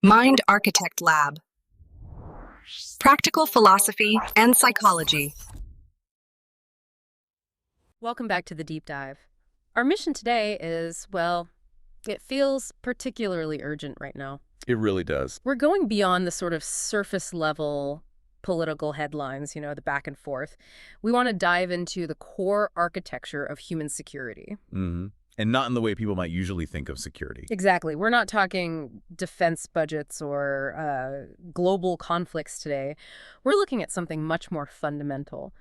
Mind Architect Lab. Practical Philosophy and Psychology. Welcome back to the deep dive. Our mission today is, well, it feels particularly urgent right now. It really does. We're going beyond the sort of surface level political headlines, the back and forth. We want to dive into the core architecture of human security. Mm-hmm. And not in the way people might usually think of security. Exactly. We're not talking defense budgets or global conflicts today. We're looking at something much more fundamental.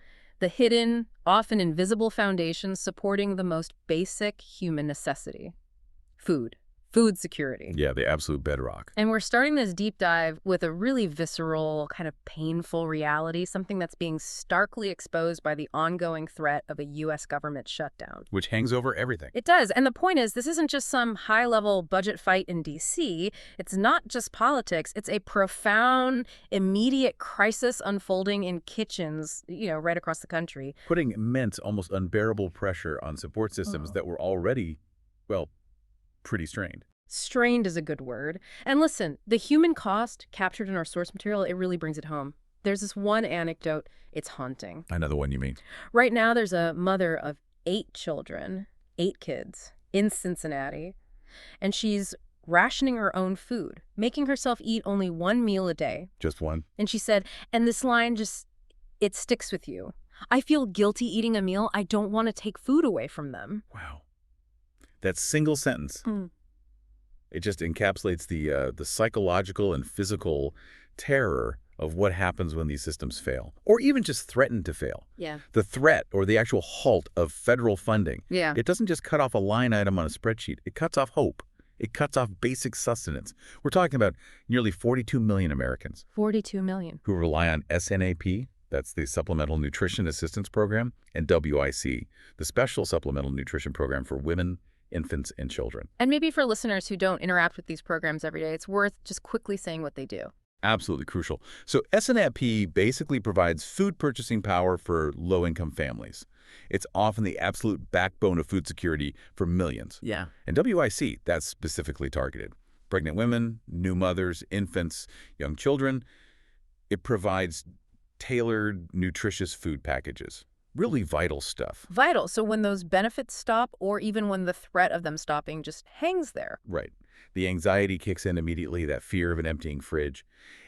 The hidden, often invisible foundations supporting the most basic human necessity. Food security. Yeah, the absolute bedrock. And we're starting this deep dive with a really visceral, kind of painful reality, something that's being starkly exposed by the ongoing threat of a U.S. government shutdown. Which hangs over everything. It does. And the point is, this isn't just some high-level budget fight in D.C. It's not just politics. It's a profound, immediate crisis unfolding in kitchens, right across the country. Putting immense, almost unbearable pressure on support systems that were already, well, pretty strained. Strained is a good word. And listen, the human cost captured in our source material, it really brings it home. There's this one anecdote. It's haunting. I know the one you mean. Right now, there's a mother of 8 children, 8 kids, in Cincinnati, and she's rationing her own food, making herself eat only 1 meal a day. Just one? And she said, and this line it sticks with you. I feel guilty eating a meal. I don't want to take food away from them. Wow. That single sentence, it just encapsulates the psychological and physical terror of what happens when these systems fail, or even just threaten to fail. Yeah. The threat or the actual halt of federal funding. Yeah. It doesn't just cut off a line item on a spreadsheet. It cuts off hope. It cuts off basic sustenance. We're talking about nearly 42 million Americans. 42 million. Who rely on SNAP, that's the Supplemental Nutrition Assistance Program, and WIC, the Special Supplemental Nutrition Program for women, infants, and children. And maybe for listeners who don't interact with these programs every day, it's worth just quickly saying what they do. Absolutely crucial. So SNAP basically provides food purchasing power for low-income families. It's often the absolute backbone of food security for millions. Yeah. And WIC, that's specifically targeted. Pregnant women, new mothers, infants, young children. It provides tailored, nutritious food packages. Really vital stuff. Vital. So when those benefits stop, or even when the threat of them stopping just hangs there. Right. The anxiety kicks in immediately, that fear of an emptying fridge.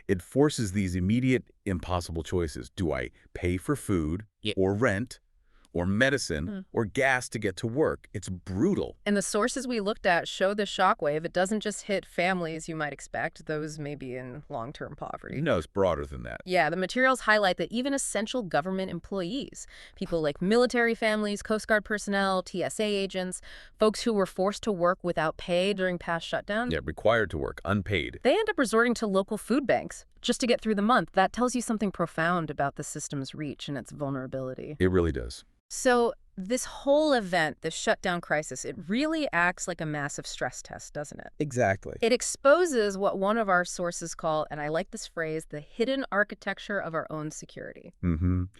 It forces these immediate, impossible choices. Do I pay for food or rent or medicine or gas to get to work? It's brutal. And the sources we looked at show the shockwave. It doesn't just hit families you might expect. Those may be in long-term poverty. No, it's broader than that. Yeah, the materials highlight that even essential government employees, people like military families, Coast Guard personnel, TSA agents, folks who were forced to work without pay during past shutdowns. Yeah, required to work, unpaid. They end up resorting to local food banks just to get through the month. That tells you something profound about the system's reach and its vulnerability. It really does. So this whole event, this shutdown crisis, it really acts like a massive stress test, doesn't it? Exactly. It exposes what one of our sources call, and I like this phrase, the hidden architecture of our own security.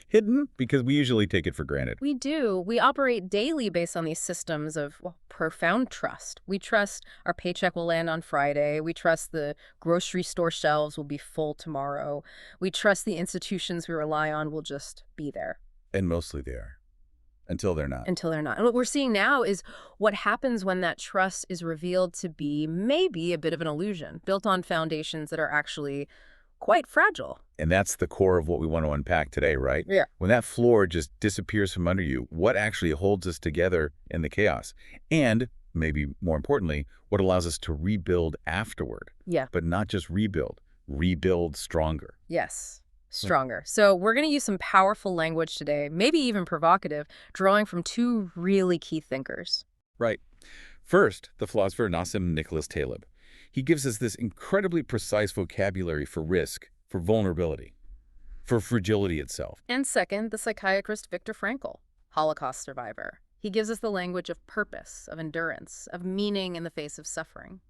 Hidden because we usually take it for granted. We do. We operate daily based on these systems of profound trust. We trust our paycheck will land on Friday. We trust the grocery store shelves will be full tomorrow. We trust the institutions we rely on will just be there. And mostly they are. Until they're not. Until they're not. And what we're seeing now is what happens when that trust is revealed to be maybe a bit of an illusion, built on foundations that are actually quite fragile. And that's the core of what we want to unpack today, right? Yeah. When that floor just disappears from under you, what actually holds us together in the chaos? And, maybe more importantly, what allows us to rebuild afterward. Yeah. But not just rebuild stronger. Yes. Stronger. So we're going to use some powerful language today, maybe even provocative, drawing from 2 really key thinkers. Right. First, the philosopher Nassim Nicholas Taleb. He gives us this incredibly precise vocabulary for risk, for vulnerability, for fragility itself. And second, the psychiatrist Viktor Frankl, Holocaust survivor. He gives us the language of purpose, of endurance, of meaning in the face of suffering.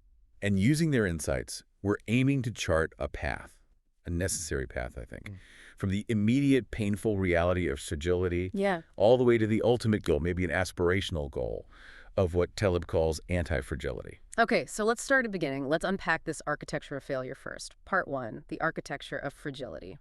And using their insights, we're aiming to chart a path. A necessary path, I think. From the immediate painful reality of fragility all the way to the ultimate goal, maybe an aspirational goal of what Taleb calls antifragility. Okay, so let's start at the beginning. Let's unpack this architecture of failure first. Part 1, the architecture of fragility.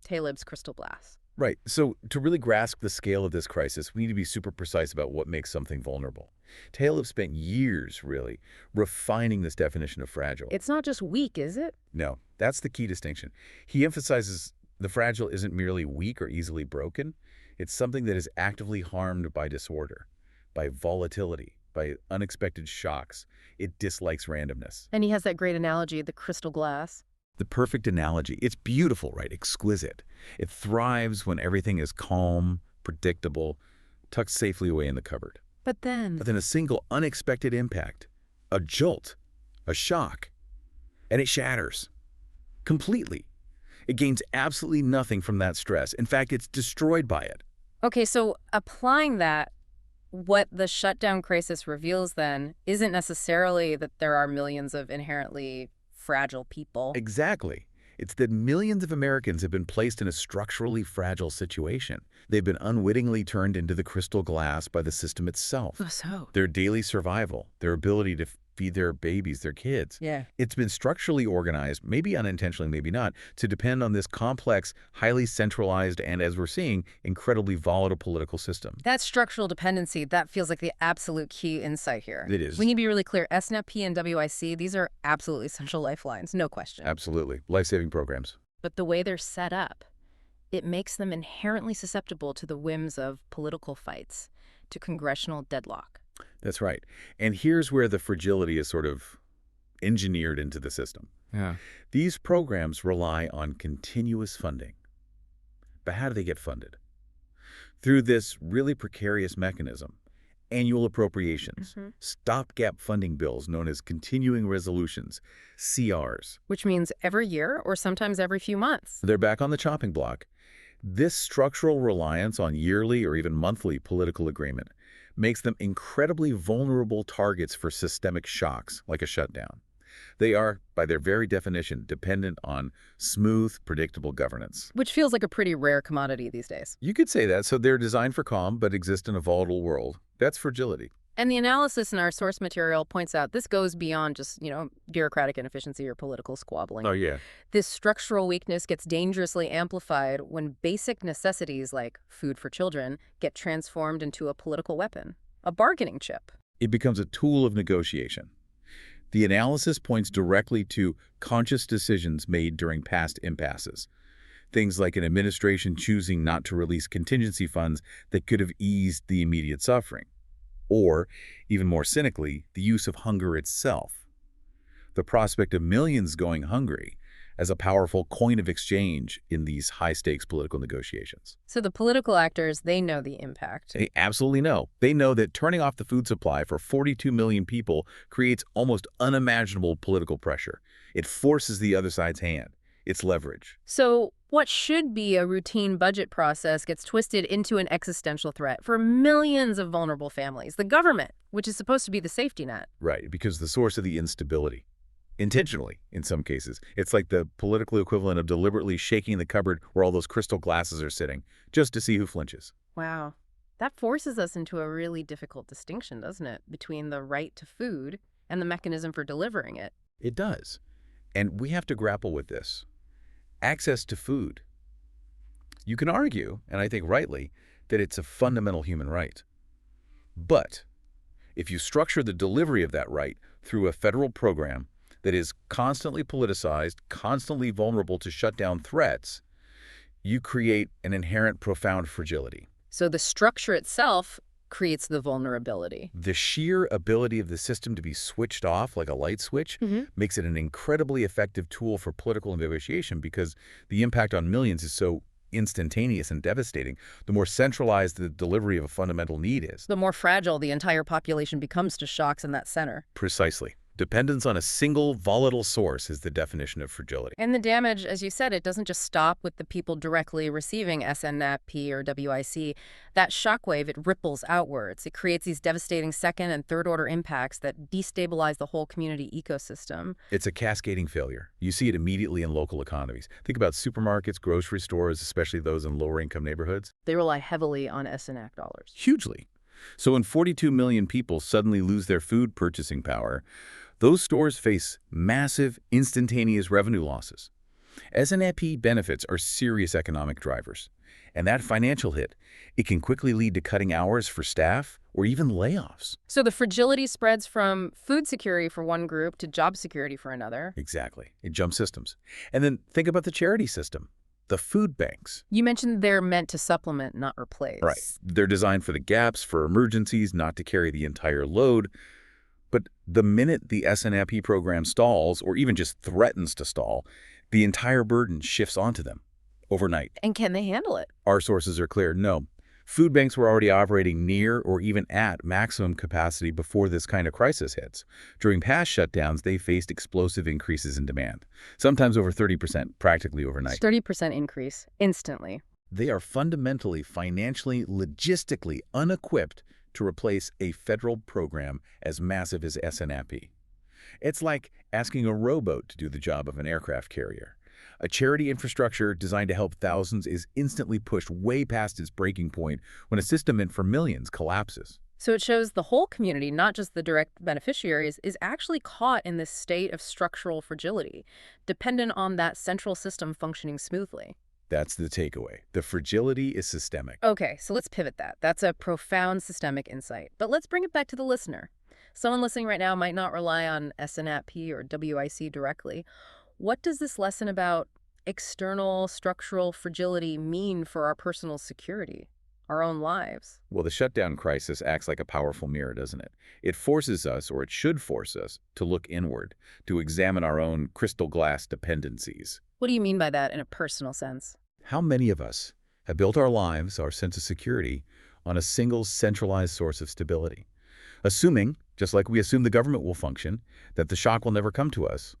Taleb's crystal glass. Right. So to really grasp the scale of this crisis, we need to be super precise about what makes something vulnerable. Taleb spent years, really, refining this definition of fragile. It's not just weak, is it? No, that's the key distinction. He emphasizes the fragile isn't merely weak or easily broken. It's something that is actively harmed by disorder, by volatility, by unexpected shocks. It dislikes randomness. And he has that great analogy, the crystal glass. The perfect analogy. It's beautiful, right? Exquisite. It thrives when everything is calm, predictable, tucked safely away in the cupboard. But then A single unexpected impact, a jolt, a shock, and it shatters completely. It gains absolutely nothing from that stress. In fact, it's destroyed by it. Okay, so applying that, what the shutdown crisis reveals then isn't necessarily that there are millions of inherently fragile people. Exactly. It's that millions of Americans have been placed in a structurally fragile situation. They've been unwittingly turned into the crystal glass by the system itself. So? Their daily survival, their ability to feed their babies, their kids. Yeah. It's been structurally organized, maybe unintentionally, maybe not, to depend on this complex, highly centralized, and as we're seeing, incredibly volatile political system. That structural dependency, that feels like the absolute key insight here. It is. We need to be really clear. SNAP and WIC, these are absolutely essential lifelines, no question. Absolutely. Life-saving programs. But the way they're set up, it makes them inherently susceptible to the whims of political fights, to congressional deadlock. That's right. And here's where the fragility is sort of engineered into the system. Yeah. These programs rely on continuous funding. But how do they get funded? Through this really precarious mechanism, annual appropriations, stopgap funding bills known as continuing resolutions, CRs. Which means every year or sometimes every few months. They're back on the chopping block. This structural reliance on yearly or even monthly political agreement makes them incredibly vulnerable targets for systemic shocks, like a shutdown. They are, by their very definition, dependent on smooth, predictable governance. Which feels like a pretty rare commodity these days. You could say that. So they're designed for calm, but exist in a volatile world. That's fragility. And the analysis in our source material points out this goes beyond just, bureaucratic inefficiency or political squabbling. Oh, yeah. This structural weakness gets dangerously amplified when basic necessities like food for children get transformed into a political weapon, a bargaining chip. It becomes a tool of negotiation. The analysis points directly to conscious decisions made during past impasses. Things like an administration choosing not to release contingency funds that could have eased the immediate suffering. Or, even more cynically, the use of hunger itself. The prospect of millions going hungry as a powerful coin of exchange in these high-stakes political negotiations. So the political actors, they know the impact. They absolutely know. They know that turning off the food supply for 42 million people creates almost unimaginable political pressure. It forces the other side's hand. It's leverage. So what should be a routine budget process gets twisted into an existential threat for millions of vulnerable families. The government, which is supposed to be the safety net. Right, because the source of the instability. Intentionally, in some cases. It's like the political equivalent of deliberately shaking the cupboard where all those crystal glasses are sitting, just to see who flinches. Wow. That forces us into a really difficult distinction, doesn't it, between the right to food and the mechanism for delivering it. It does. And we have to grapple with this. Access to food. You can argue, and I think rightly, that it's a fundamental human right. But if you structure the delivery of that right through a federal program that is constantly politicized, constantly vulnerable to shutdown threats, you create an inherent profound fragility. So the structure itself creates the vulnerability. The sheer ability of the system to be switched off like a light switch makes it an incredibly effective tool for political negotiation because the impact on millions is so instantaneous and devastating. The more centralized the delivery of a fundamental need is, The more fragile the entire population becomes to shocks in that center. Precisely. Dependence on a single volatile source is the definition of fragility. And the damage, as you said, it doesn't just stop with the people directly receiving SNAP or WIC. That shockwave, it ripples outwards. It creates these devastating second and third order impacts that destabilize the whole community ecosystem. It's a cascading failure. You see it immediately in local economies. Think about supermarkets, grocery stores, especially those in lower income neighborhoods. They rely heavily on SNAP dollars. Hugely. So when 42 million people suddenly lose their food purchasing power, those stores face massive, instantaneous revenue losses. SNAP benefits are serious economic drivers. And that financial hit, it can quickly lead to cutting hours for staff or even layoffs. So the fragility spreads from food security for one group to job security for another. Exactly. It jumps systems. And then think about the charity system, the food banks. You mentioned they're meant to supplement, not replace. Right. They're designed for the gaps, for emergencies, not to carry the entire load. But the minute the SNAP program stalls, or even just threatens to stall, the entire burden shifts onto them overnight. And can they handle it? Our sources are clear. No. Food banks were already operating near or even at maximum capacity before this kind of crisis hits. During past shutdowns, they faced explosive increases in demand, sometimes over 30%, practically overnight. 30% increase instantly. They are fundamentally, financially, logistically unequipped to replace a federal program as massive as SNAP. It's like asking a rowboat to do the job of an aircraft carrier. A charity infrastructure designed to help thousands is instantly pushed way past its breaking point when a system meant for millions collapses. So it shows the whole community, not just the direct beneficiaries, is actually caught in this state of structural fragility, dependent on that central system functioning smoothly. That's the takeaway. The fragility is systemic. Okay, so let's pivot that. That's a profound systemic insight. But let's bring it back to the listener. Someone listening right now might not rely on SNAP or WIC directly. What does this lesson about external structural fragility mean for our personal security, our own lives? Well, the shutdown crisis acts like a powerful mirror, doesn't it? It forces us, or it should force us, to look inward, to examine our own crystal glass dependencies. What do you mean by that in a personal sense? How many of us have built our lives, our sense of security, on a single centralized source of stability? Assuming, just like we assume the government will function, that the shock will never come to us,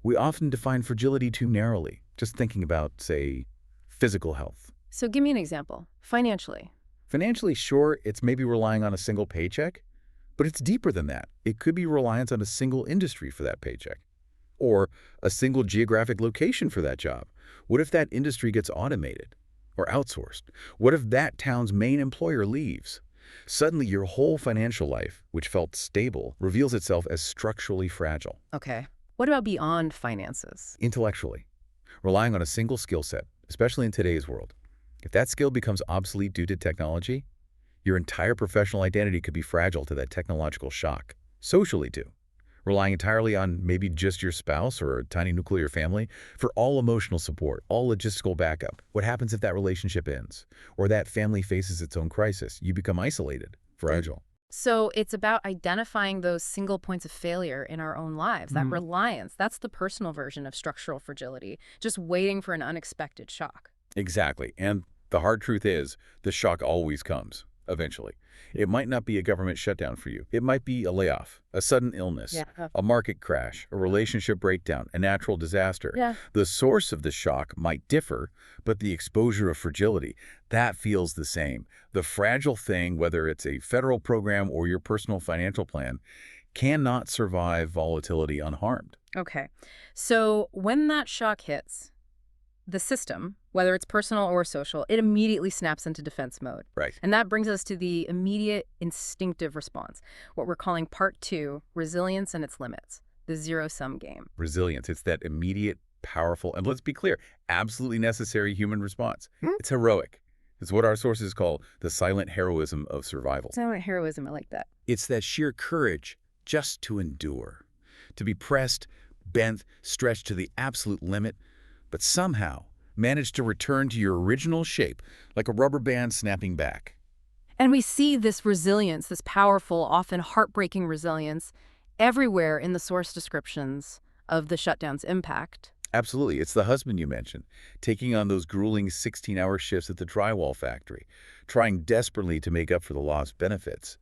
we often define fragility too narrowly, just thinking about, say, physical health. So give me an example. Financially. Financially, sure, it's maybe relying on a single paycheck, but it's deeper than that. It could be reliance on a single industry for that paycheck, or a single geographic location for that job. What if that industry gets automated or outsourced? What if that town's main employer leaves? Suddenly, your whole financial life, which felt stable, reveals itself as structurally fragile. Okay. What about beyond finances? Intellectually, relying on a single skill set, especially in today's world. If that skill becomes obsolete due to technology, your entire professional identity could be fragile to that technological shock. Socially, too. Relying entirely on maybe just your spouse or a tiny nuclear family for all emotional support, all logistical backup. What happens if that relationship ends? Or that family faces its own crisis? You become isolated, fragile. So it's about identifying those single points of failure in our own lives, that reliance. That's the personal version of structural fragility, just waiting for an unexpected shock. Exactly. And the hard truth is, the shock always comes, eventually. It might not be a government shutdown for you. It might be a layoff, a sudden illness, a market crash, a relationship breakdown, a natural disaster. The source of the shock might differ, but the exposure of fragility, that feels the same. The fragile thing, whether it's a federal program or your personal financial plan, cannot survive volatility unharmed. Okay. So when that shock hits, the system, whether it's personal or social, it immediately snaps into defense mode. Right. And that brings us to the immediate instinctive response, what we're calling part 2, resilience and its limits, the zero-sum game. Resilience, it's that immediate, powerful, and let's be clear, absolutely necessary human response. It's heroic. It's what our sources call the silent heroism of survival. Silent heroism, I like that. It's that sheer courage just to endure, to be pressed, bent, stretched to the absolute limit, but somehow manage to return to your original shape, like a rubber band snapping back. And we see this resilience, this powerful, often heartbreaking resilience, everywhere in the source descriptions of the shutdown's impact. Absolutely. It's the husband you mentioned, taking on those grueling 16-hour shifts at the drywall factory, trying desperately to make up for the lost benefits.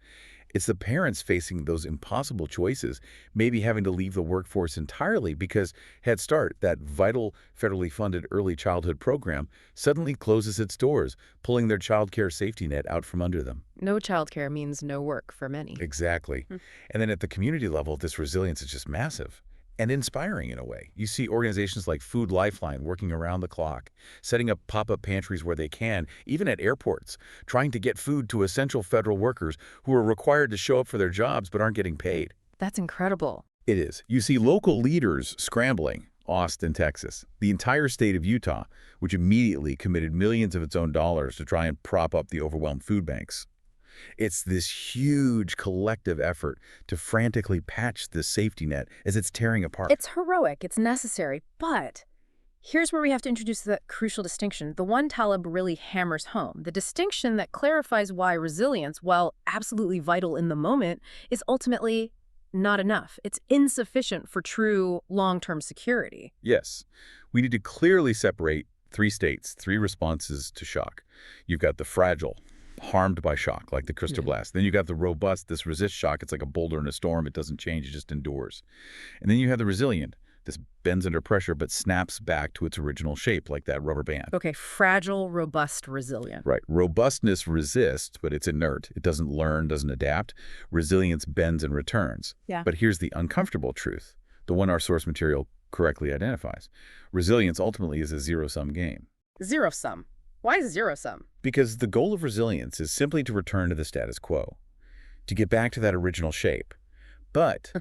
It's the parents facing those impossible choices, maybe having to leave the workforce entirely because Head Start, that vital federally funded early childhood program, suddenly closes its doors, pulling their child care safety net out from under them. No childcare means no work for many. Exactly. And then at the community level, this resilience is just massive. and inspiring in a way. You see organizations like Food Lifeline working around the clock, setting up pop-up pantries where they can, even at airports, trying to get food to essential federal workers who are required to show up for their jobs but aren't getting paid. That's incredible. It is. You see local leaders scrambling. Austin, Texas, the entire state of Utah, which immediately committed millions of its own dollars to try and prop up the overwhelmed food banks. It's this huge collective effort to frantically patch this safety net as it's tearing apart. It's heroic, it's necessary, but here's where we have to introduce the crucial distinction, the one Taleb really hammers home, the distinction that clarifies why resilience, while absolutely vital in the moment, is ultimately not enough. It's insufficient for true long-term security. Yes, we need to clearly separate three states, three responses to shock. You've got the fragile, harmed by shock, like the crystal blast. Then you got the robust, this resists shock. It's like a boulder in a storm. It doesn't change, it just endures. And then you have the resilient. This bends under pressure but snaps back to its original shape, like that rubber band. Okay, fragile, robust, resilient. Right. Robustness resists, but it's inert. It doesn't learn, doesn't adapt. Resilience bends and returns. Yeah. But here's the uncomfortable truth, the one our source material correctly identifies. Resilience ultimately is a zero-sum game. Zero sum. Why zero sum? Because the goal of resilience is simply to return to the status quo, to get back to that original shape. But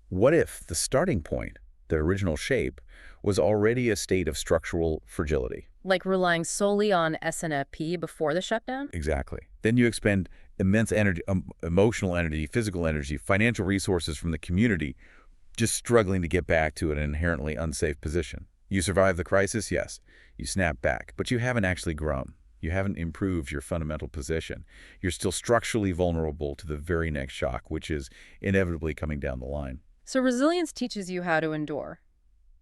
what if the starting point, the original shape, was already a state of structural fragility? Like relying solely on SNFP before the shutdown? Exactly. Then you expend immense energy, emotional energy, physical energy, financial resources from the community, just struggling to get back to an inherently unsafe position. You survive the crisis, yes. You snap back, but you haven't actually grown. You haven't improved your fundamental position. You're still structurally vulnerable to the very next shock, which is inevitably coming down the line. So resilience teaches you how to endure,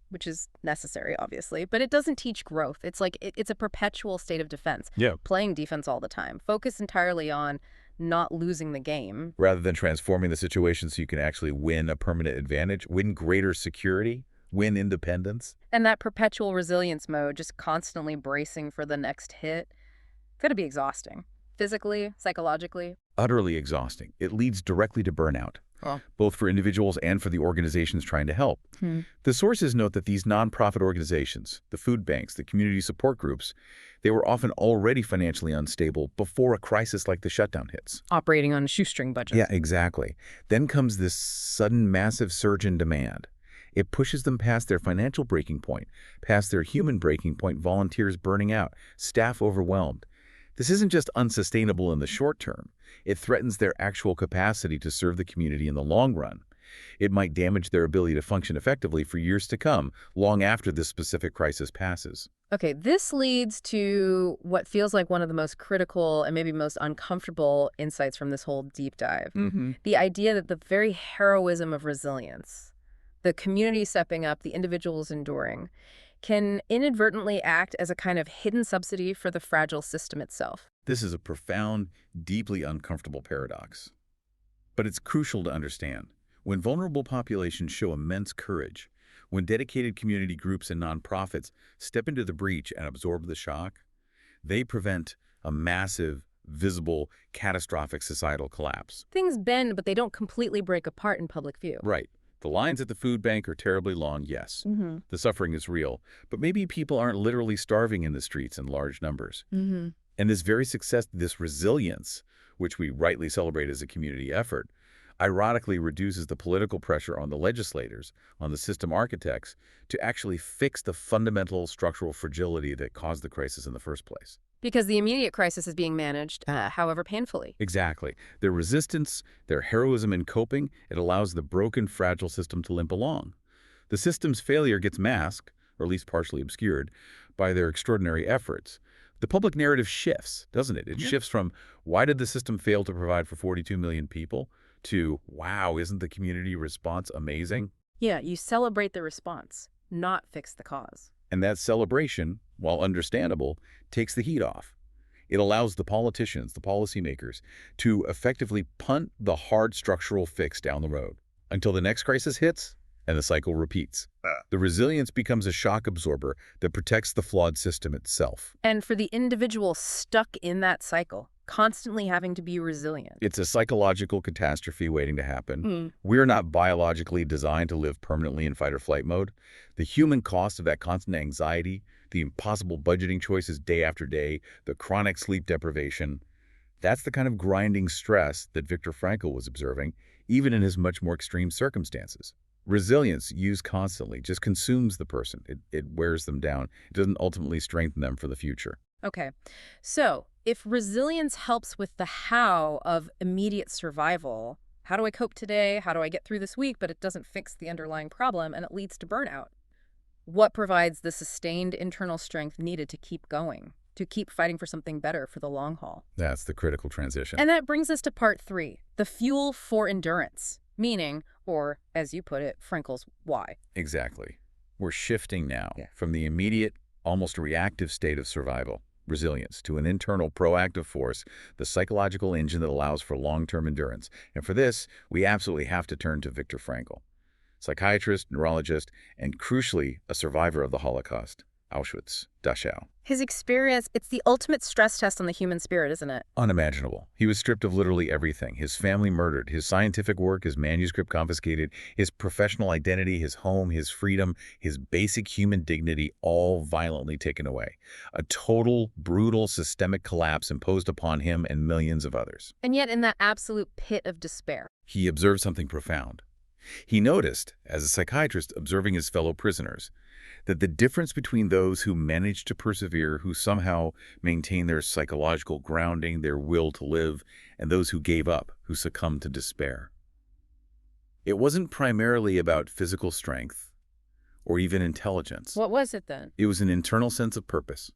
which is necessary, obviously, but it doesn't teach growth. It's like it's a perpetual state of defense. Yeah. Playing defense all the time. Focus entirely on not losing the game. Rather than transforming the situation so you can actually win a permanent advantage, win greater security, win independence. And that perpetual resilience mode, just constantly bracing for the next hit, it's got to be exhausting. Physically, psychologically. Utterly exhausting. It leads directly to burnout. Oh. Both for individuals and for the organizations trying to help. The sources note that these nonprofit organizations, the food banks, the community support groups, they were often already financially unstable before a crisis like the shutdown hits. Operating on shoestring budgets. Yeah, exactly. Then comes this sudden massive surge in demand. It pushes them past their financial breaking point, past their human breaking point, volunteers burning out, staff overwhelmed. This isn't just unsustainable in the short term. It threatens their actual capacity to serve the community in the long run. It might damage their ability to function effectively for years to come, long after this specific crisis passes. Okay, this leads to what feels like one of the most critical and maybe most uncomfortable insights from this whole deep dive. The idea that the very heroism of resilience, the community stepping up, the individuals enduring, can inadvertently act as a kind of hidden subsidy for the fragile system itself. This is a profound, deeply uncomfortable paradox. But it's crucial to understand. When vulnerable populations show immense courage, when dedicated community groups and nonprofits step into the breach and absorb the shock, they prevent a massive, visible, catastrophic societal collapse. Things bend, but they don't completely break apart in public view. Right. The lines at the food bank are terribly long, yes. The suffering is real, but maybe people aren't literally starving in the streets in large numbers. And this very success, this resilience, which we rightly celebrate as a community effort, ironically reduces the political pressure on the legislators, on the system architects, to actually fix the fundamental structural fragility that caused the crisis in the first place. Because the immediate crisis is being managed, however painfully. Exactly. Their resistance, their heroism in coping, it allows the broken, fragile system to limp along. The system's failure gets masked, or at least partially obscured, by their extraordinary efforts. The public narrative shifts, doesn't it? It shifts from, why did the system fail to provide for 42 million people, to, wow, isn't the community response amazing? Yeah, you celebrate the response, not fix the cause. And that celebration, while understandable, takes the heat off. It allows the politicians, the policymakers, to effectively punt the hard structural fix down the road. Until the next crisis hits, and the cycle repeats. The resilience becomes a shock absorber that protects the flawed system itself. And for the individual stuck in that cycle, constantly having to be resilient. It's a psychological catastrophe waiting to happen. We're not biologically designed to live permanently in fight or flight mode. The human cost of that constant anxiety, the impossible budgeting choices day after day, the chronic sleep deprivation, that's the kind of grinding stress that Viktor Frankl was observing, even in his much more extreme circumstances. Resilience, used constantly, just consumes the person. It wears them down. It doesn't ultimately strengthen them for the future. Okay, so if resilience helps with the how of immediate survival, how do I cope today? How do I get through this week? But it doesn't fix the underlying problem and it leads to burnout. What provides the sustained internal strength needed to keep going, to keep fighting for something better for the long haul? That's the critical transition. And that brings us to part 3, the fuel for endurance, meaning, or as you put it, Frankl's why. Exactly. We're shifting now from the immediate, almost reactive state of survival, resilience, to an internal proactive force, the psychological engine that allows for long-term endurance. And for this, we absolutely have to turn to Viktor Frankl, psychiatrist, neurologist, and crucially, a survivor of the Holocaust, Auschwitz, Dachau. His experience, it's the ultimate stress test on the human spirit, isn't it? Unimaginable. He was stripped of literally everything. His family murdered, his scientific work, his manuscript confiscated, his professional identity, his home, his freedom, his basic human dignity, all violently taken away. A total, brutal, systemic collapse imposed upon him and millions of others. And yet in that absolute pit of despair, He observed something profound. He noticed, as a psychiatrist observing his fellow prisoners, that the difference between those who managed to persevere, who somehow maintain their psychological grounding, their will to live, and those who gave up, who succumbed to despair. It wasn't primarily about physical strength or even intelligence. what was it then? It was an internal sense of purpose,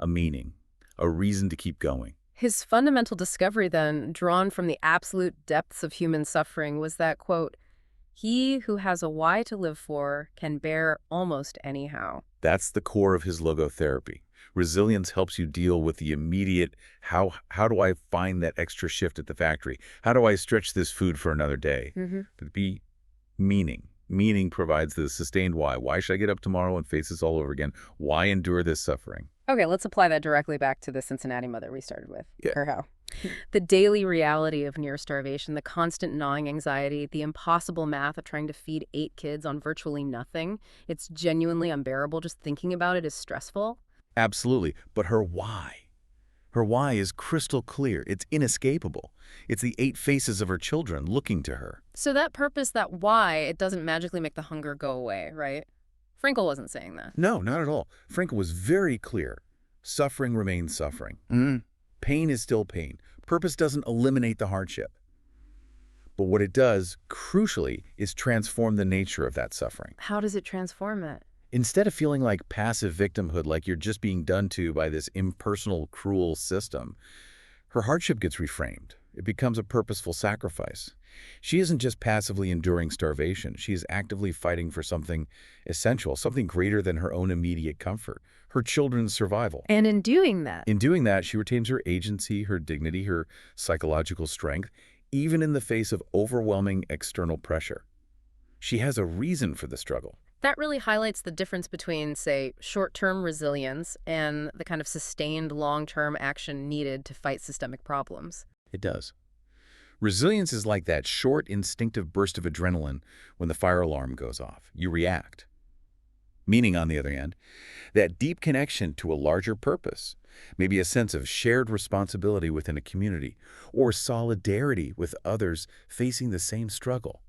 a meaning, a reason to keep going. His fundamental discovery then, drawn from the absolute depths of human suffering, was that, quote, "He who has a why to live for can bear almost anyhow." That's the core of his logotherapy. Resilience helps you deal with the immediate, how do I find that extra shift at the factory? How do I stretch this food for another day? But be meaning. Meaning provides the sustained why. Why should I get up tomorrow and face this all over again? Why endure this suffering? Okay, let's apply that directly back to the Cincinnati mother we started with. Yeah. Or how? The daily reality of near starvation, the constant gnawing anxiety, the impossible math of trying to feed 8 kids on virtually nothing. It's genuinely unbearable. Just thinking about it is stressful. Absolutely. But her why is crystal clear. It's inescapable. It's the 8 faces of her children looking to her. So that purpose, that why, it doesn't magically make the hunger go away, right? Frankl wasn't saying that. No, not at all. Frankl was very clear. Suffering remains suffering. Pain is still pain. Purpose doesn't eliminate the hardship. But what it does, crucially, is transform the nature of that suffering. How does it transform it? Instead of feeling like passive victimhood, like you're just being done to by this impersonal, cruel system, her hardship gets reframed. It becomes a purposeful sacrifice. She isn't just passively enduring starvation. She is actively fighting for something essential, something greater than her own immediate comfort, her children's survival. And in doing that, she retains her agency, her dignity, her psychological strength, even in the face of overwhelming external pressure. She has a reason for the struggle. that really highlights the difference between, say, short-term resilience and the kind of sustained long-term action needed to fight systemic problems. It does. Resilience is like that short, instinctive burst of adrenaline when the fire alarm goes off. You react. Meaning, on the other hand, that deep connection to a larger purpose, maybe a sense of shared responsibility within a community, or solidarity with others facing the same struggle.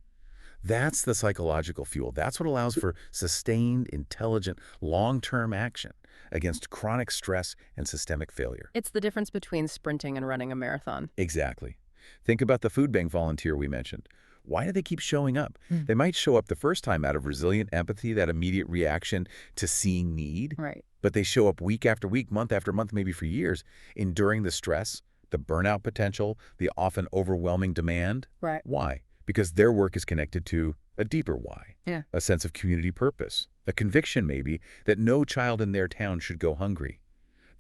That's the psychological fuel. That's what allows for sustained, intelligent, long-term action against chronic stress and systemic failure. It's the difference between sprinting and running a marathon. Exactly. Think about the food bank volunteer we mentioned. Why do they keep showing up? They might show up the first time out of resilient empathy, that immediate reaction to seeing need. Right. But they show up week after week, month after month, maybe for years, enduring the stress, the burnout potential, the often overwhelming demand. Right. Why? Because their work is connected to a deeper why. Yeah. A sense of community purpose, a conviction maybe that no child in their town should go hungry.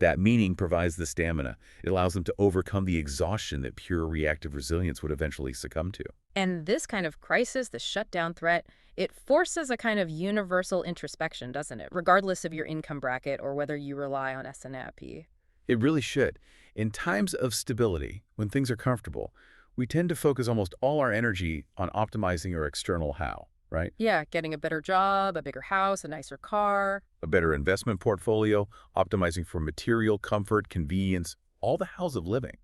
That meaning provides the stamina. It allows them to overcome the exhaustion that pure reactive resilience would eventually succumb to. And this kind of crisis, the shutdown threat, it forces a kind of universal introspection, doesn't it? Regardless of your income bracket or whether you rely on S&P. It really should. In times of stability, when things are comfortable, we tend to focus almost all our energy on optimizing our external how, right? Yeah, getting a better job, a bigger house, a nicer car. A better investment portfolio, optimizing for material comfort, convenience, all the hows of living.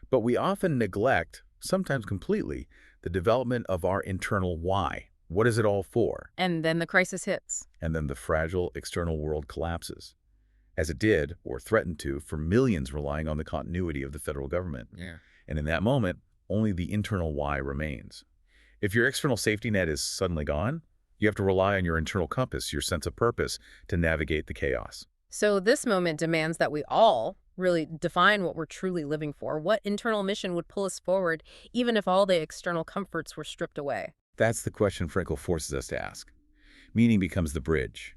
But we often neglect, sometimes completely, the development of our internal why. What is it all for? And then the crisis hits. And then the fragile external world collapses, as it did, or threatened to, for millions relying on the continuity of the federal government. Yeah. And in that moment, only the internal why remains. If your external safety net is suddenly gone, you have to rely on your internal compass, your sense of purpose, to navigate the chaos. So this moment demands that we all really define what we're truly living for. What internal mission would pull us forward, even if all the external comforts were stripped away? That's the question Frankel forces us to ask. Meaning becomes the bridge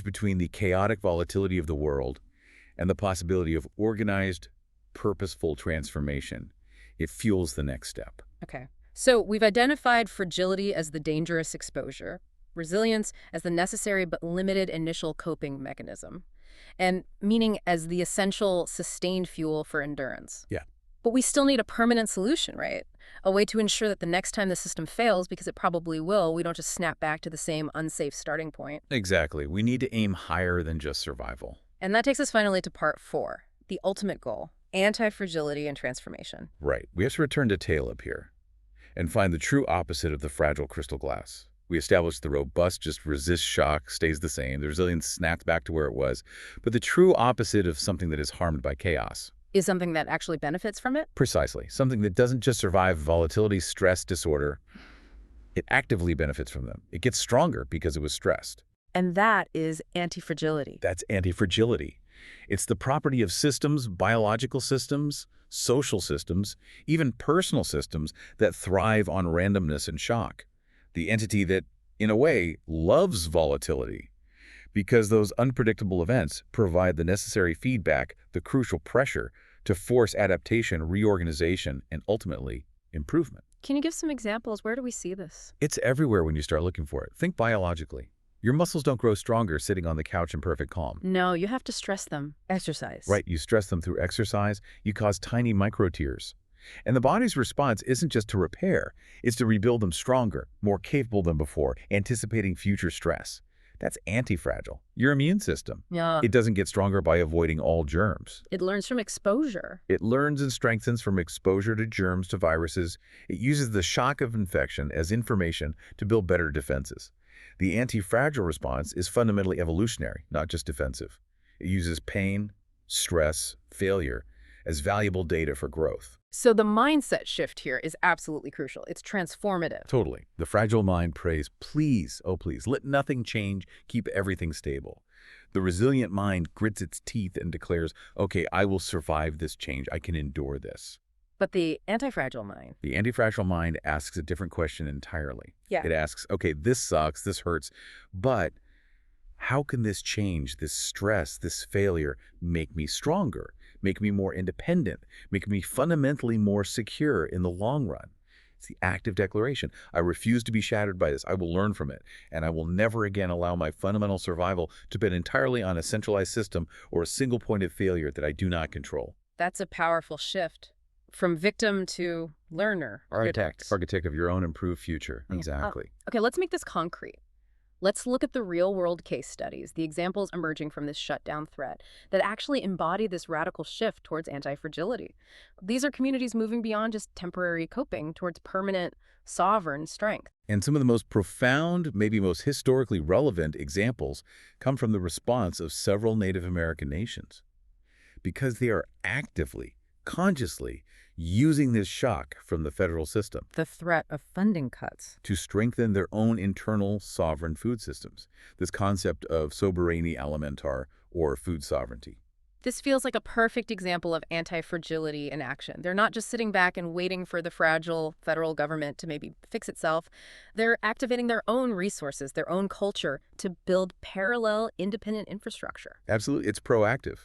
between the chaotic volatility of the world and the possibility of organized, purposeful transformation. It fuels the next step. Okay. So we've identified fragility as the dangerous exposure, resilience as the necessary but limited initial coping mechanism, and meaning as the essential sustained fuel for endurance. Yeah. But we still need a permanent solution, right? A way to ensure that the next time the system fails, because it probably will, we don't just snap back to the same unsafe starting point. Exactly. We need to aim higher than just survival. And that takes us finally to part 4, the ultimate goal, anti-fragility and transformation. Right. We have to return to Taleb here and find the true opposite of the fragile crystal glass. We established the robust just resists shock, stays the same. The resilience snaps back to where it was. But the true opposite of something that is harmed by chaos is something that actually benefits from it? Precisely. Something that doesn't just survive volatility, stress, disorder. It actively benefits from them. It gets stronger because it was stressed. And that is antifragility. That's antifragility. It's the property of systems, biological systems, social systems, even personal systems that thrive on randomness and shock. The entity that, in a way, loves volatility, because those unpredictable events provide the necessary feedback, the crucial pressure to force adaptation, reorganization, and ultimately improvement. Can you give some examples? Where do we see this? It's everywhere when you start looking for it. Think biologically. Your muscles don't grow stronger sitting on the couch in perfect calm. No, you have to stress them. Exercise. Right, you stress them through exercise, you cause tiny micro tears. And the body's response isn't just to repair, it's to rebuild them stronger, more capable than before, anticipating future stress. That's antifragile. Your immune system. Yeah. It doesn't get stronger by avoiding all germs. It learns from exposure. It learns and strengthens from exposure to germs, to viruses. It uses the shock of infection as information to build better defenses. The antifragile response is fundamentally evolutionary, not just defensive. It uses pain, stress, failure as valuable data for growth. So the mindset shift here is absolutely crucial. It's transformative. Totally. The fragile mind prays, please, oh please, let nothing change, keep everything stable. The resilient mind grits its teeth and declares, okay, I will survive this change, I can endure this. But the antifragile mind? The antifragile mind asks a different question entirely. Yeah. It asks, okay, this sucks, this hurts, but how can this change, this stress, this failure, make me stronger, make me more independent, make me fundamentally more secure in the long run? It's the active declaration. I refuse to be shattered by this. I will learn from it, and I will never again allow my fundamental survival to depend entirely on a centralized system or a single point of failure that I do not control. That's a powerful shift. From victim to learner. Architect. Architect of your own improved future. Yeah. Exactly. Okay, let's make this concrete. Let's look at the real-world case studies, the examples emerging from this shutdown threat that actually embody this radical shift towards anti-fragility. These are communities moving beyond just temporary coping towards permanent, sovereign strength. And some of the most profound, maybe most historically relevant examples come from the response of several Native American nations, because they are actively, consciously using this shock from the federal system The threat of funding cuts. to strengthen their own internal sovereign food systems, this concept of soberanie alimentar, or food sovereignty. This feels like a perfect example of anti-fragility in action. They're not just sitting back and waiting for the fragile federal government to maybe fix itself. They're activating their own resources, their own culture, to build parallel, independent infrastructure. Absolutely. It's proactive.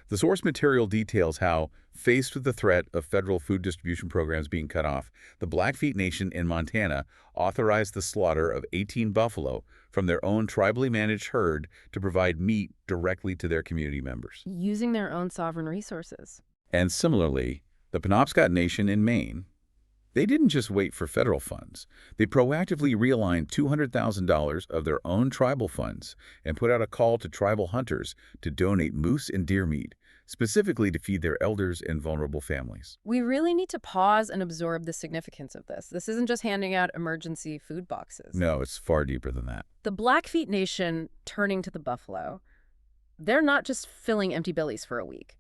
The source material details how, faced with the threat of federal food distribution programs being cut off, the Blackfeet Nation in Montana authorized the slaughter of 18 buffalo from their own tribally managed herd to provide meat directly to their community members. Using their own sovereign resources. And similarly, the Penobscot Nation in Maine, they didn't just wait for federal funds. They proactively realigned $200,000 of their own tribal funds and put out a call to tribal hunters to donate moose and deer meat, specifically to feed their elders and vulnerable families. We really need to pause and absorb the significance of this. This isn't just handing out emergency food boxes. No, it's far deeper than that. The Blackfeet Nation turning to the buffalo, they're not just filling empty bellies for a week.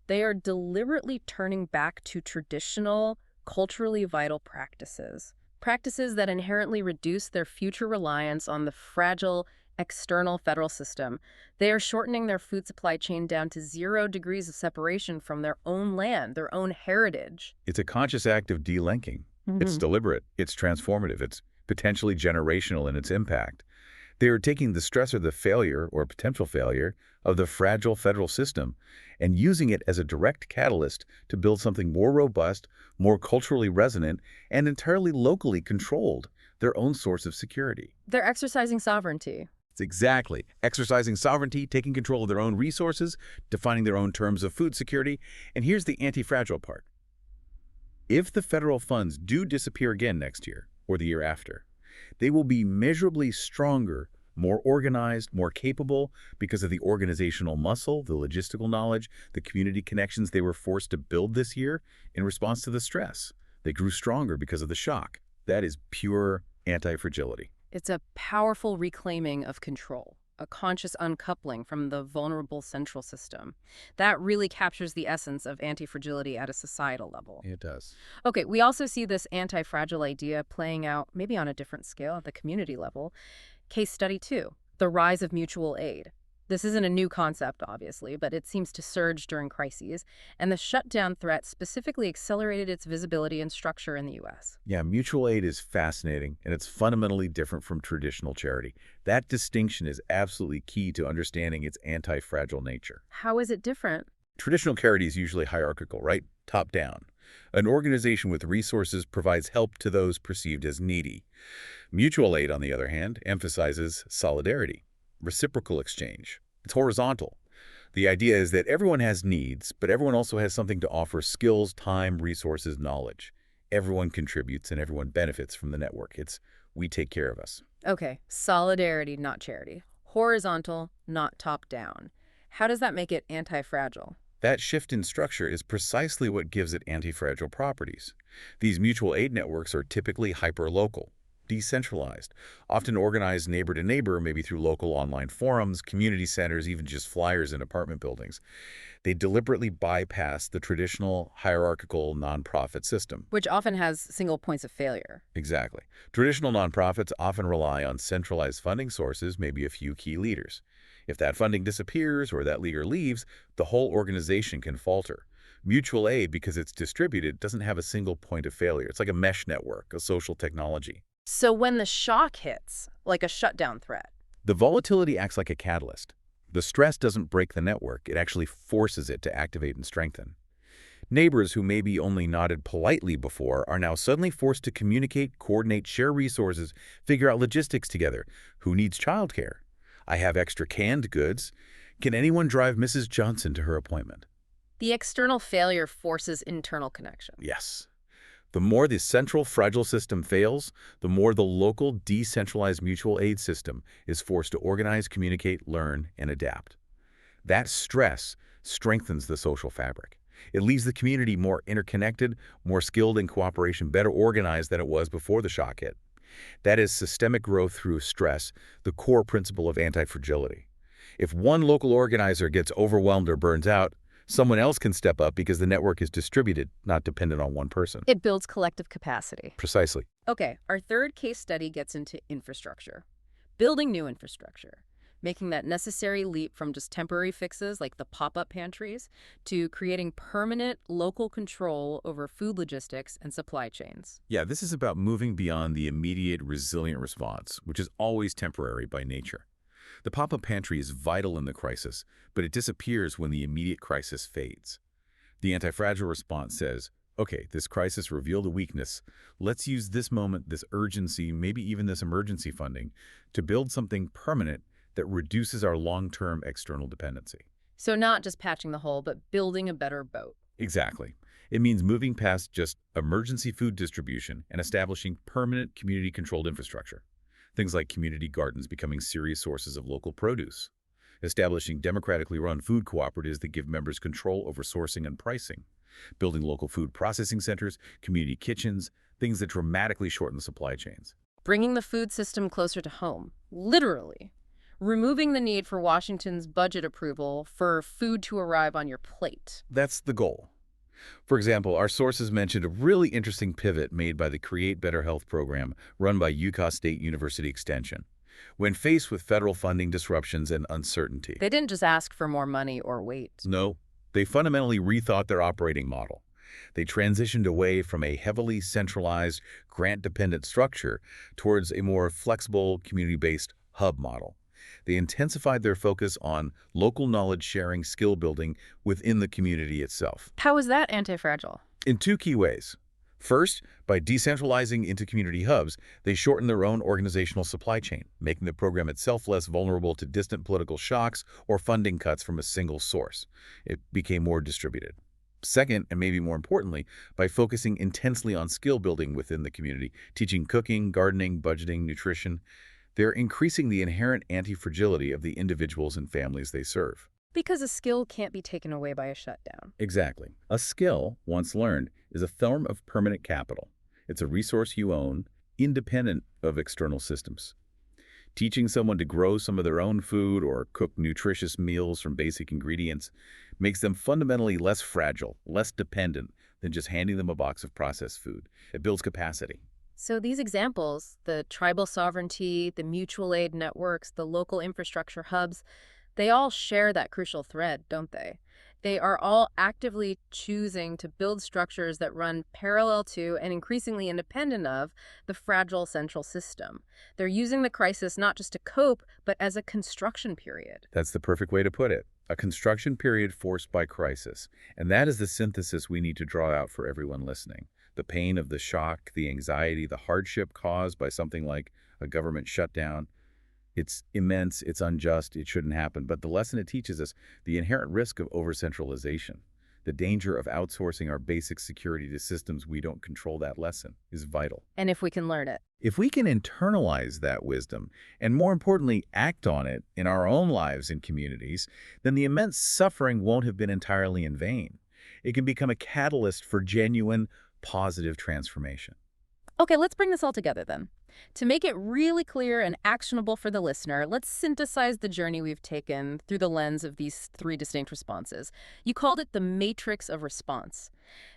They are deliberately turning back to traditional, culturally vital practices. Practices that inherently reduce their future reliance on the fragile external federal system. They are shortening their food supply chain down to 0 degrees of separation from their own land, their own heritage. It's a conscious act of delinking. It's deliberate. It's transformative. It's potentially generational in its impact. They are taking the stress or the failure or potential failure of the fragile federal system and using it as a direct catalyst to build something more robust, more culturally resonant, and entirely locally controlled, their own source of security. They're exercising sovereignty. It's exactly. Exercising sovereignty, taking control of their own resources, defining their own terms of food security. And here's the anti-fragile part. If the federal funds do disappear again next year or the year after, they will be measurably stronger, more organized, more capable because of the organizational muscle, the logistical knowledge, the community connections they were forced to build this year in response to the stress. They grew stronger because of the shock. That is pure anti-fragility. It's a powerful reclaiming of control, a conscious uncoupling from the vulnerable central system. That really captures the essence of anti-fragility at a societal level. It does. Okay, we also see this anti-fragile idea playing out maybe on a different scale at the community level. Case study 2, the rise of mutual aid. This isn't a new concept, obviously, but it seems to surge during crises, and the shutdown threat specifically accelerated its visibility and structure in the U.S. Yeah, mutual aid is fascinating, and it's fundamentally different from traditional charity. That distinction is absolutely key to understanding its anti-fragile nature. How is it different? Traditional charity is usually hierarchical, right? Top down. An organization with resources provides help to those perceived as needy. Mutual aid, on the other hand, emphasizes solidarity, reciprocal exchange. It's horizontal. The idea is that everyone has needs, but everyone also has something to offer: skills, time, resources, knowledge. Everyone contributes and everyone benefits from the network. It's we take care of us. Okay, solidarity, not charity. Horizontal, not top-down. How does that make it anti-fragile? That shift in structure is precisely what gives it anti-fragile properties. These mutual aid networks are typically hyper-local, decentralized, often organized neighbor to neighbor, maybe through local online forums, community centers, even just flyers in apartment buildings. They deliberately bypass the traditional hierarchical nonprofit system. Which often has single points of failure. Exactly. Traditional nonprofits often rely on centralized funding sources, maybe a few key leaders. If that funding disappears or that leader leaves, the whole organization can falter. Mutual aid, because it's distributed, doesn't have a single point of failure. It's like a mesh network, a social technology. So when the shock hits, like a shutdown threat, The volatility acts like a catalyst. The stress doesn't break the network, it actually forces it to activate and strengthen. Neighbors who maybe only nodded politely before are now suddenly forced to communicate, coordinate, share resources, figure out logistics together. Who needs childcare? I have extra canned goods. Can anyone drive Mrs. Johnson to her appointment? the external failure forces internal connection. Yes. The more the central fragile system fails, the more the local decentralized mutual aid system is forced to organize, communicate, learn, and adapt. That stress strengthens the social fabric. It leaves the community more interconnected, more skilled in cooperation, better organized than it was before the shock hit. That is systemic growth through stress, the core principle of anti-fragility. If one local organizer gets overwhelmed or burns out, someone else can step up because the network is distributed, not dependent on one person. It builds collective capacity. Precisely. Okay, our third case study gets into infrastructure. Building new infrastructure. making that necessary leap from just temporary fixes like the pop-up pantries to creating permanent local control over food logistics and supply chains. Yeah, this is about moving beyond the immediate resilient response, which is always temporary by nature. The pop-up pantry is vital in the crisis, but it disappears when the immediate crisis fades. The anti-fragile response says, okay, this crisis revealed a weakness. Let's use this moment, this urgency, maybe even this emergency funding, to build something permanent that reduces our long-term external dependency. So not just patching the hole, but building a better boat. Exactly. It means moving past just emergency food distribution and establishing permanent community-controlled infrastructure. Things like community gardens becoming serious sources of local produce. Establishing democratically run food cooperatives that give members control over sourcing and pricing. Building local food processing centers, community kitchens, things that dramatically shorten the supply chains. Bringing the food system closer to home, literally. Removing the need for Washington's budget approval for food to arrive on your plate. That's the goal. For example, our sources mentioned a really interesting pivot made by the Create Better Health program run by Utah State University Extension. When faced with federal funding disruptions and uncertainty, They didn't just ask for more money or wait. no, they fundamentally rethought their operating model. They transitioned away from a heavily centralized, grant-dependent structure towards a more flexible, community-based hub model. They intensified their focus on local knowledge sharing, skill building within the community itself. How is that anti-fragile? In two key ways. First, by decentralizing into community hubs, they shortened their own organizational supply chain, making the program itself less vulnerable to distant political shocks or funding cuts from a single source. It became more distributed. Second, and maybe more importantly, by focusing intensely on skill building within the community, teaching cooking, gardening, budgeting, nutrition, they're increasing the inherent anti-fragility of the individuals and families they serve. Because a skill can't be taken away by a shutdown. Exactly. A skill, once learned, is a form of permanent capital. It's a resource you own, independent of external systems. Teaching someone to grow some of their own food or cook nutritious meals from basic ingredients makes them fundamentally less fragile, less dependent than just handing them a box of processed food. It builds capacity. So these examples, the tribal sovereignty, the mutual aid networks, the local infrastructure hubs, they all share that crucial thread, don't they? They are all actively choosing to build structures that run parallel to and increasingly independent of the fragile central system. They're using the crisis not just to cope, but as a construction period. That's the perfect way to put it. A construction period forced by crisis. And that is the synthesis we need to draw out for everyone listening. The pain of the shock, the anxiety, the hardship caused by something like a government shutdown. It's immense, it's unjust, it shouldn't happen. But the lesson it teaches us, the inherent risk of over-centralization, the danger of outsourcing our basic security to systems we don't control, that lesson is vital. And if we can learn it. If we can internalize that wisdom, and more importantly, act on it in our own lives and communities, then the immense suffering won't have been entirely in vain. It can become a catalyst for genuine, positive transformation. Okay, let's bring this all together then. To make it really clear and actionable for the listener, let's synthesize the journey we've taken through the lens of these three distinct responses. You called it the matrix of response.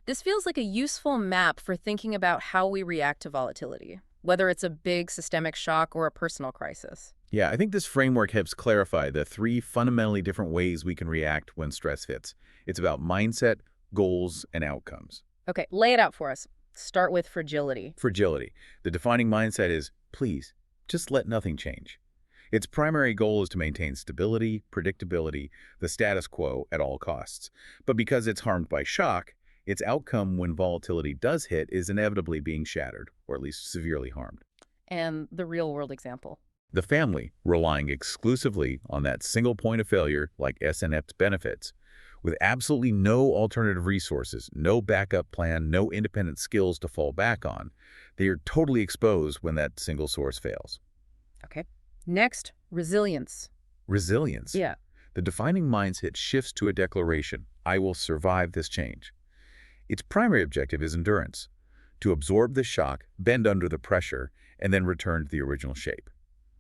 This feels like a useful map for thinking about how we react to volatility, whether it's a big systemic shock or a personal crisis. Yeah, I think this framework helps clarify the three fundamentally different ways we can react when stress hits. It's about mindset, goals, and outcomes. Okay, lay it out for us. Start with fragility. Fragility. The defining mindset is, please, just let nothing change. Its primary goal is to maintain stability, predictability, the status quo at all costs. But because it's harmed by shock, its outcome when volatility does hit is inevitably being shattered, or at least severely harmed. And the real-world example. The family, relying exclusively on that single point of failure like SNF's benefits, with absolutely no alternative resources, no backup plan, no independent skills to fall back on, they are totally exposed when that single source fails. Okay. Next, resilience. Resilience. Yeah. The defining mindset shifts to a declaration, I will survive this change. Its primary objective is endurance, to absorb the shock, bend under the pressure, and then return to the original shape.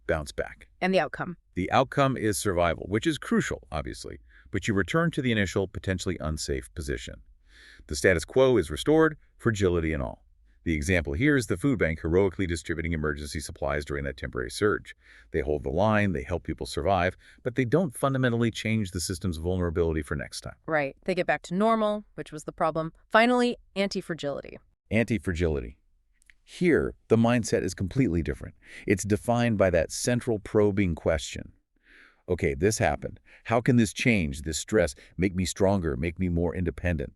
Bounce back. And the outcome. The outcome is survival, which is crucial, obviously, but you return to the initial, potentially unsafe position. The status quo is restored, fragility and all. The example here is the food bank heroically distributing emergency supplies during that temporary surge. They hold the line, they help people survive, but they don't fundamentally change the system's vulnerability for next time. Right. They get back to normal, which was the problem. Finally, antifragility. Antifragility. Here, the mindset is completely different. It's defined by that central probing question. Okay, this happened. How can this change, this stress, make me stronger, make me more independent?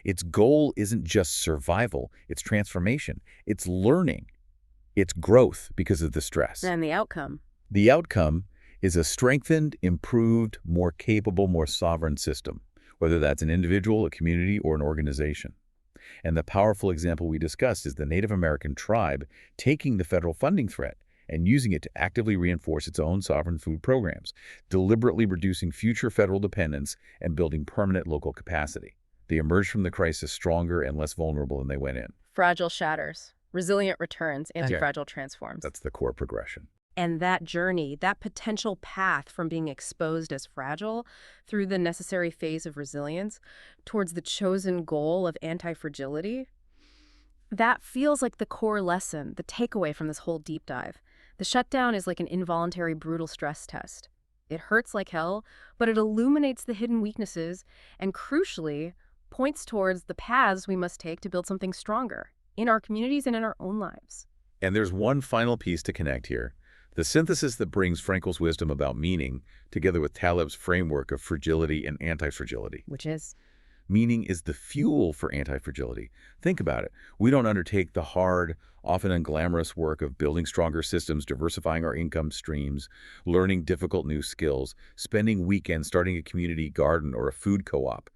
Its goal isn't just survival, it's transformation, it's learning, it's growth because of the stress. And the outcome? The outcome is a strengthened, improved, more capable, more sovereign system, whether that's an individual, a community, or an organization. And the powerful example we discussed is the Native American tribe taking the federal funding threat and using it to actively reinforce its own sovereign food programs, deliberately reducing future federal dependence and building permanent local capacity. They emerged from the crisis stronger and less vulnerable than they went in. Fragile shatters, resilient returns, antifragile transforms. That's the core progression. And that journey, that potential path from being exposed as fragile through the necessary phase of resilience towards the chosen goal of antifragility, that feels like the core lesson, the takeaway from this whole deep dive. The shutdown is like an involuntary, brutal stress test. It hurts like hell, but it illuminates the hidden weaknesses and, crucially, points towards the paths we must take to build something stronger in our communities and in our own lives. And there's one final piece to connect here. The synthesis that brings Frankel's wisdom about meaning together with Taleb's framework of fragility and antifragility. Which is? Meaning is the fuel for antifragility. Think about it. We don't undertake the hard, often unglamorous work of building stronger systems, diversifying our income streams, learning difficult new skills, spending weekends starting a community garden or a food co-op.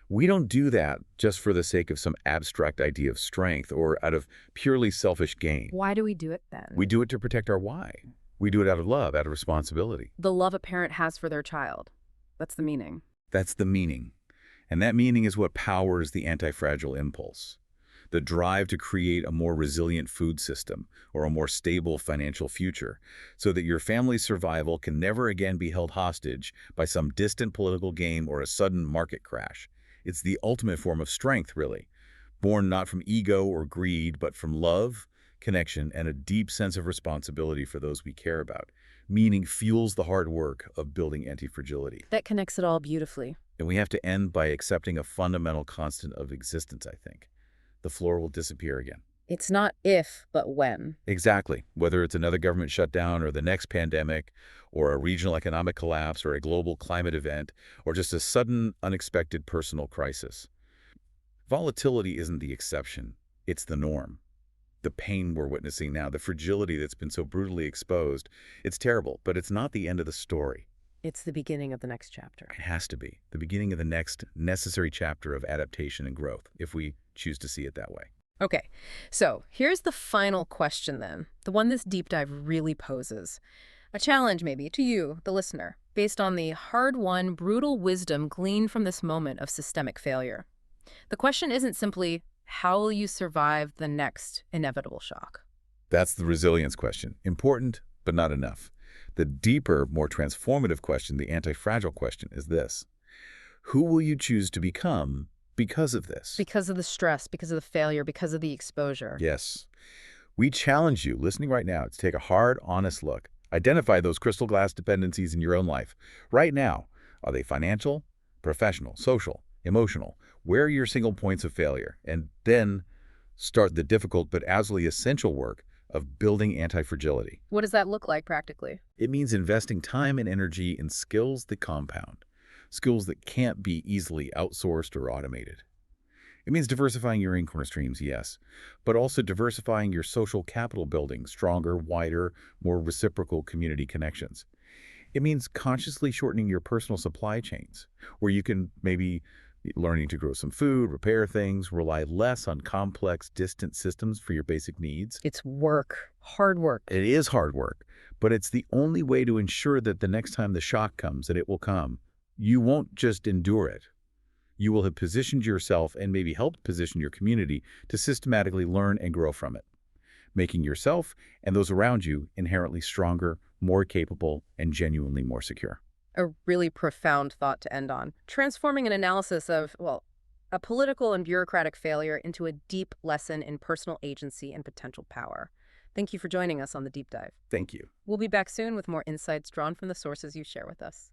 We don't do that just for the sake of some abstract idea of strength or out of purely selfish gain. Why do we do it then? We do it to protect our why. We do it out of love, out of responsibility. The love a parent has for their child. That's the meaning. That's the meaning. And that meaning is what powers the anti-fragile impulse. The drive to create a more resilient food system or a more stable financial future so that your family's survival can never again be held hostage by some distant political game or a sudden market crash. It's the ultimate form of strength, really, born not from ego or greed, but from love, connection, and a deep sense of responsibility for those we care about. Meaning fuels the hard work of building antifragility. That connects it all beautifully. And we have to end by accepting a fundamental constant of existence, I think. The floor will disappear again. It's not if, but when. Exactly. Whether it's another government shutdown or the next pandemic or a regional economic collapse or a global climate event or just a sudden, unexpected personal crisis. Volatility isn't the exception. It's the norm. The pain we're witnessing now, the fragility that's been so brutally exposed, it's terrible, but it's not the end of the story. It's the beginning of the next chapter. It has to be. The beginning of the next necessary chapter of adaptation and growth, if we choose to see it that way. Okay, so here's the final question then, the one this deep dive really poses. A challenge maybe to you, the listener, based on the hard-won, brutal wisdom gleaned from this moment of systemic failure. The question isn't simply, how will you survive the next inevitable shock? That's the resilience question. Important, but not enough. The deeper, more transformative question, the anti-fragile question, is this. Who will you choose to become because of this? Because of the stress, because of the failure, because of the exposure. Yes. We challenge you, listening right now, to take a hard, honest look. Identify those crystal glass dependencies in your own life. Right now, are they financial, professional, social, emotional? Where are your single points of failure? And then start the difficult but absolutely essential work of building anti-fragility. What does that look like practically? It means investing time and energy in skills that compound, skills that can't be easily outsourced or automated. It means diversifying your income streams, yes, but also diversifying your social capital building, stronger, wider, more reciprocal community connections. It means consciously shortening your personal supply chains, where you can maybe learning to grow some food, repair things, rely less on complex, distant systems for your basic needs. It's work, hard work. It is hard work, but it's the only way to ensure that the next time the shock comes, and it will come, you won't just endure it. You will have positioned yourself and maybe helped position your community to systematically learn and grow from it, making yourself and those around you inherently stronger, more capable, and genuinely more secure. A really profound thought to end on. Transforming an analysis of, well, a political and bureaucratic failure into a deep lesson in personal agency and potential power. Thank you for joining us on the Deep Dive. Thank you. We'll be back soon with more insights drawn from the sources you share with us.